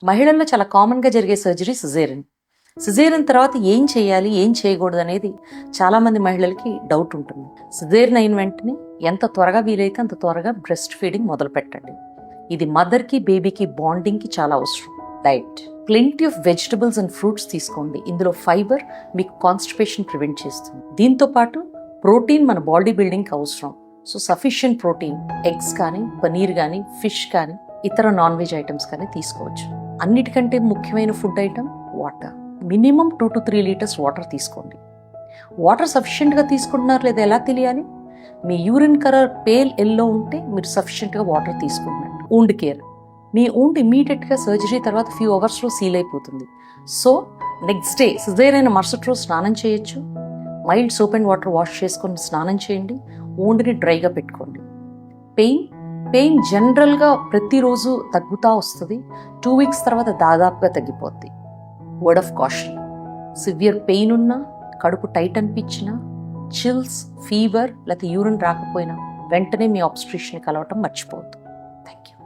మహిళల్లో చాలా కామన్గా జరిగే సర్జరీ సిజేరియన్. సిజేరియన్ తర్వాత ఏం చేయాలి, ఏం చేయకూడదు అనేది చాలామంది మహిళలకి డౌట్ ఉంటుంది. సిజేరియన్ అయిన వెంటనే ఎంత త్వరగా వీలైతే అంత త్వరగా బ్రెస్ట్ ఫీడింగ్ మొదలు పెట్టండి. ఇది మదర్కి బేబీకి బాండింగ్కి చాలా అవసరం. Diet, plenty of vegetables and fruits తీసుకోండి. ఇందులో ఫైబర్ మీకు కాన్స్టిపేషన్ ప్రివెంట్ చేస్తుంది. దీంతో పాటు ప్రోటీన్ మన బాడీ బిల్డింగ్కి అవసరం. సో సఫిషియంట్ ప్రోటీన్, ఎగ్స్ కానీ, పనీర్ కానీ, ఫిష్ కానీ, ఇతర నాన్ వెజ్ ఐటమ్స్ కానీ తీసుకోవచ్చు. అన్నిటికంటే ముఖ్యమైన food item water. Minimum 2 to 3 litres water తీసుకోండి. వాటర్ సఫిషియెంట్గా తీసుకుంటున్నారు లేదా ఎలా తెలియాలి? మీ యూరిన్ కలర్ పేల్ ఎల్లో ఉంటే మీరు సఫిషియెంట్గా వాటర్ తీసుకుంటున్నారు. ఊండ్ కేర్, మీ ఊండ్ ఇమీడియట్గా సర్జరీ తర్వాత ఫ్యూ అవర్స్లో సీల్ అయిపోతుంది. సో నెక్స్ట్ డే సిజేరియన్ అయిన మరుసటి రోజు స్నానం చేయొచ్చు. Mild soap and water wash చేసుకొని స్నానం చేయండి. ఊండ్ని డ్రైగా పెట్టుకోండి. పెయిన్ జనరల్గా ప్రతిరోజు తగ్గుతూ వస్తుంది. 2 weeks తర్వాత దాదాపుగా తగ్గిపోద్ది. Word of caution, severe pain ఉన్నా, కడుపు టైట్ అనిపించినా, చిల్స్, ఫీవర్ లేకపోతే యూరిన్ రాకపోయినా వెంటనే మీ ఆబ్స్ట్రిషన్ని కలవటం మర్చిపోవద్దు. Thank you.